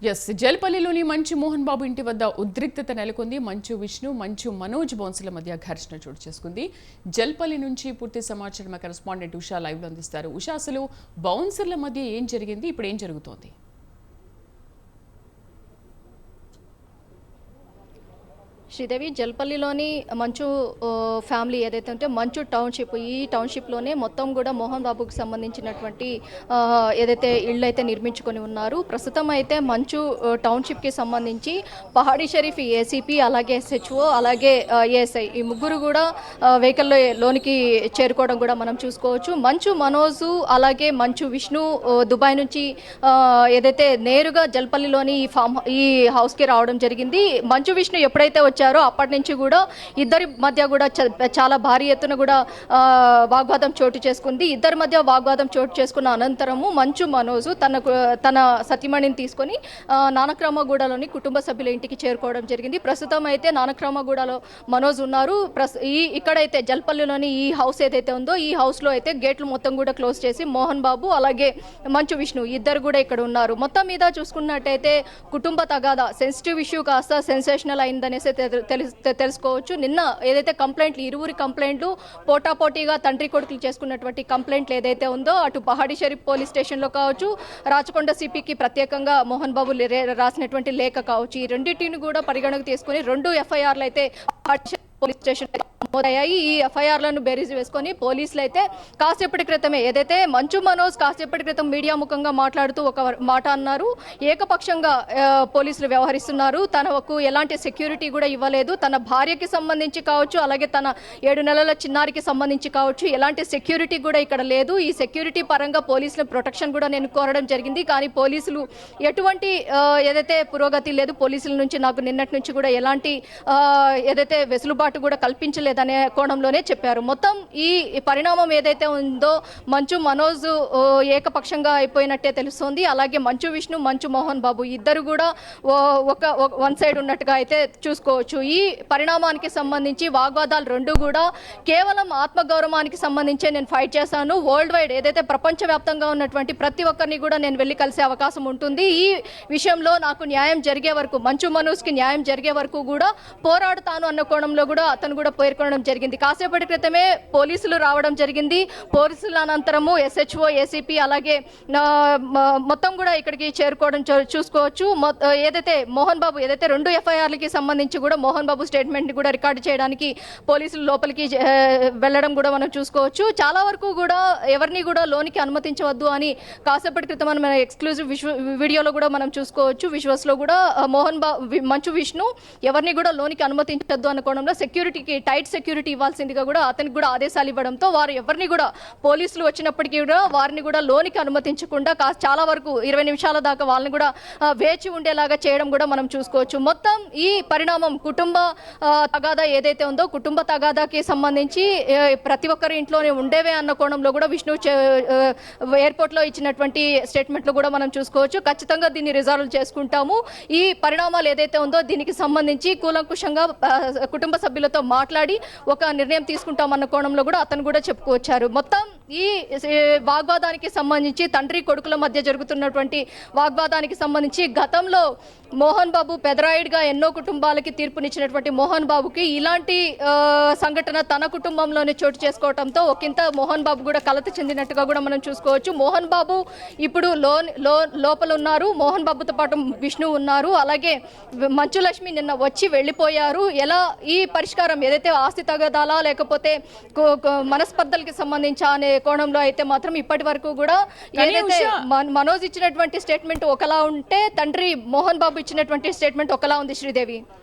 జల్పల్లిలోని మంచు మోహన్ బాబు ఇంటి వద్ద ఉద్రిక్తత నెలకొంది. మంచు విష్ణు, మంచు మనోజ్ బౌన్సుల మధ్య ఘర్షణ చోటు చేసుకుంది. జల్పల్లి నుంచి పూర్తి సమాచారం మా కరెస్పాండెంట్ ఉషా లైవ్ లో అందిస్తారు. ఉషా, అసలు బౌన్సర్ల మధ్య ఏం జరిగింది, ఇప్పుడు ఏం జరుగుతోంది? శ్రీదేవి, జల్పల్లిలోని మంచు ఫ్యామిలీ ఏదైతే ఉంటే మంచు టౌన్షిప్, ఈ టౌన్షిప్లోనే మొత్తం కూడా మోహన్ బాబుకి సంబంధించినటువంటి ఏదైతే ఇళ్ళు అయితే నిర్మించుకొని ఉన్నారు. ప్రస్తుతం అయితే మంచు టౌన్షిప్కి సంబంధించి పహాడీ షరీఫ్ ఏసీపీ, అలాగే ఎస్హెచ్ఓ, అలాగే ఏఎస్ఐ ఈ ముగ్గురు కూడా వెహికల్లో లోనికి చేరుకోవడం కూడా మనం చూసుకోవచ్చు. మంచు మనోజు అలాగే మంచు విష్ణు దుబాయ్ నుంచి ఏదైతే నేరుగా జల్పల్లిలోని ఈ హౌస్కి రావడం జరిగింది. మంచు విష్ణు ఎప్పుడైతే అప్పటి నుంచి కూడా ఇద్దరి మధ్య కూడా చాలా భారీ ఎత్తున కూడా వాగ్వాదం చోటు చేసుకుంది. ఇద్దరి మధ్య వాగ్వాదం చోటు చేసుకున్న అనంతరము మంచు మనోజు తన సతీమణిని తీసుకొని నానక్రామగూడలోని కుటుంబ సభ్యుల ఇంటికి చేరుకోవడం జరిగింది. ప్రస్తుతం అయితే నానక్రామగూడలో మనోజ్ ఉన్నారు. ఇక్కడైతే జల్పల్లిలోని ఈ హౌస్ ఏదైతే ఉందో ఈ హౌస్ లో అయితే గేట్లు మొత్తం కూడా క్లోజ్ చేసి మోహన్ బాబు అలాగే మంచు విష్ణు ఇద్దరు కూడా ఇక్కడ ఉన్నారు. మొత్తం మీద చూసుకున్నట్టయితే కుటుంబ తగాదా సెన్సిటివ్ ఇష్యూ కాస్త సెన్సేషనల్ అయిందనేసి తెలుసుకోవచ్చు. నిన్న ఏదైతే కంప్లైంట్లు, ఇరువురి కంప్లైంట్లు పోటాపోటీగా తండ్రి కొడుకులు చేసుకున్నటువంటి కంప్లైంట్లు ఏదైతే ఉందో అటు పహాడీ షరీఫ్ పోలీస్ స్టేషన్లో కావచ్చు, రాచకొండ సిపికి ప్రత్యేకంగా మోహన్ బాబు రాసినటువంటి లేఖ కావచ్చు, ఈ రెండింటిని కూడా పరిగణకు తీసుకుని 2 ఎఫ్ఐఆర్లు అయితే పోలీస్ స్టేషన్ నమోదయ్యాయి. ఈ ఎఫ్ఐఆర్లను బేరీజు వేసుకొని పోలీసులు అయితే కాసేపటి క్రితమే ఏదైతే మంచు మనోజ్ కాసేపటి క్రితం మీడియా ముఖంగా మాట్లాడుతూ ఒక మాట అన్నారు. ఏకపక్షంగా పోలీసులు వ్యవహరిస్తున్నారు, తనకు ఎలాంటి సెక్యూరిటీ కూడా ఇవ్వలేదు, తన భార్యకి సంబంధించి కావచ్చు అలాగే తన 7 నెలల చిన్నారికి సంబంధించి కావచ్చు ఎలాంటి సెక్యూరిటీ కూడా ఇక్కడ లేదు. ఈ సెక్యూరిటీ పరంగా పోలీసుల ప్రొటెక్షన్ కూడా నేను కోరడం జరిగింది, కానీ పోలీసులు ఎటువంటి ఏదైతే పురోగతి లేదు, పోలీసుల నుంచి నాకు నిన్నటి నుంచి కూడా ఎలాంటి ఏదైతే వెసులుబాటు కూడా కల్పించలేదనే కోణంలోనే చెప్పారు. మొత్తం ఈ పరిణామం ఏదైతే ఉందో మంచు మనోజ్ ఏకపక్షంగా అయిపోయినట్టే తెలుస్తోంది. అలాగే మంచు విష్ణు, మంచు మోహన్ బాబు ఇద్దరు కూడా వన్ సైడ్ ఉన్నట్టుగా అయితే చూసుకోవచ్చు. ఈ పరిణామానికి సంబంధించి వాగ్వాదాలు రెండు కూడా కేవలం ఆత్మగౌరవానికి సంబంధించే నేను ఫైట్ చేశాను, వరల్డ్ వైడ్ ఏదైతే ప్రపంచవ్యాప్తంగా ఉన్నటువంటి ప్రతి ఒక్కరిని కూడా నేను వెళ్ళి కలిసే అవకాశం ఉంటుంది, ఈ విషయంలో నాకు న్యాయం జరిగే వరకు, మంచు మనోజ్కి న్యాయం జరిగే వరకు కూడా పోరాడుతాను అన్న కోణంలో కూడా అతను కూడా పేర్కొనడం జరిగింది. కాసేపటి క్రితమే పోలీసులు రావడం జరిగింది. పోలీసుల అనంతరము ఎస్హెచ్ఓ, ఏసీపీ అలాగే మొత్తం కూడా ఇక్కడికి చేరుకోవడం చూసుకోవచ్చు. ఏదైతే మోహన్ బాబు ఏదైతే 2 ఎఫ్ఐఆర్లకి సంబంధించి కూడా మోహన్ బాబు స్టేట్మెంట్ కూడా రికార్డు చేయడానికి పోలీసులు లోపలికి వెళ్ళడం కూడా మనం చూసుకోవచ్చు. చాలా వరకు కూడా ఎవరిని కూడా లోనికి అనుమతించవద్దు అని కాసేపటి క్రితం మన ఎక్స్క్లూజివ్ వీడియోలో కూడా మనం చూసుకోవచ్చు. విజువల్స్ లో కూడా మంచు విష్ణు ఎవరిని కూడా లోనికి అనుమతించవద్దు అన్న కోణంలో సెక్యూరిటీకి టైట్ సెక్యూరిటీ ఇవ్వాల్సిందిగా కూడా అతనికి కూడా ఆదేశాలు ఇవ్వడంతో వారు ఎవరిని కూడా పోలీసులు వచ్చినప్పటికీ కూడా వారిని కూడా లోనికి అనుమతించకుండా చాలా వరకు 20 నిమిషాల దాకా వాళ్ళని కూడా వేచి ఉండేలాగా చేయడం కూడా మనం చూసుకోవచ్చు. మొత్తం ఈ పరిణామం కుటుంబ తగాదా ఏదైతే ఉందో కుటుంబ తగాదాకి సంబంధించి ప్రతి ఒక్కరి ఇంట్లోనే ఉండేవే అన్న కోణంలో కూడా విష్ణు ఎయిర్పోర్ట్ లో ఇచ్చినటువంటి స్టేట్మెంట్ లో కూడా మనం చూసుకోవచ్చు. ఖచ్చితంగా దీన్ని రిజాల్వ్ చేసుకుంటాము, ఈ పరిణామాలు ఏదైతే ఉందో దీనికి సంబంధించి కూలంకుషంగా కుటుంబ సభ్యులతో మాట్లాడి ఒక నిర్ణయం తీసుకుంటామన్న కోణంలో కూడా అతను కూడా చెప్పుకొచ్చారు. మొత్తం ఈ వాగ్వాదానికి సంబంధించి తండ్రి కొడుకుల మధ్య జరుగుతున్నటువంటి వాగ్వాదానికి సంబంధించి గతంలో మోహన్ బాబు పెదరాయుడుగా ఎన్నో కుటుంబాలకి తీర్పునిచ్చినటువంటి మోహన్ బాబుకి ఇలాంటి సంఘటన తన కుటుంబంలోనే చోటు చేసుకోవడంతో ఒకంత మోహన్ బాబు కూడా కలత చెందినట్టుగా కూడా మనం చూసుకోవచ్చు. మోహన్ బాబు ఇప్పుడు లోపల ఉన్నారు, మోహన్ బాబుతో పాటు విష్ణు ఉన్నారు, అలాగే మంచులక్ష్మి నిన్న వచ్చి వెళ్ళిపోయారు. ఎలా ఈ పరిష్కారం ఏదైతే ఆస్తి తగాదాలా లేకపోతే మనస్పర్ధలకి సంబంధించి అనే కోణంలో అయితే మాత్రం ఇప్పటి వరకు కూడా ఏదైతే మనోజ్ ఇచ్చినటువంటి స్టేట్మెంట్ ఒకలా ఉంటే తండ్రి మోహన్ బాబు ఇచ్చినటువంటి స్టేట్మెంట్ ఒకలా ఉంది శ్రీదేవి.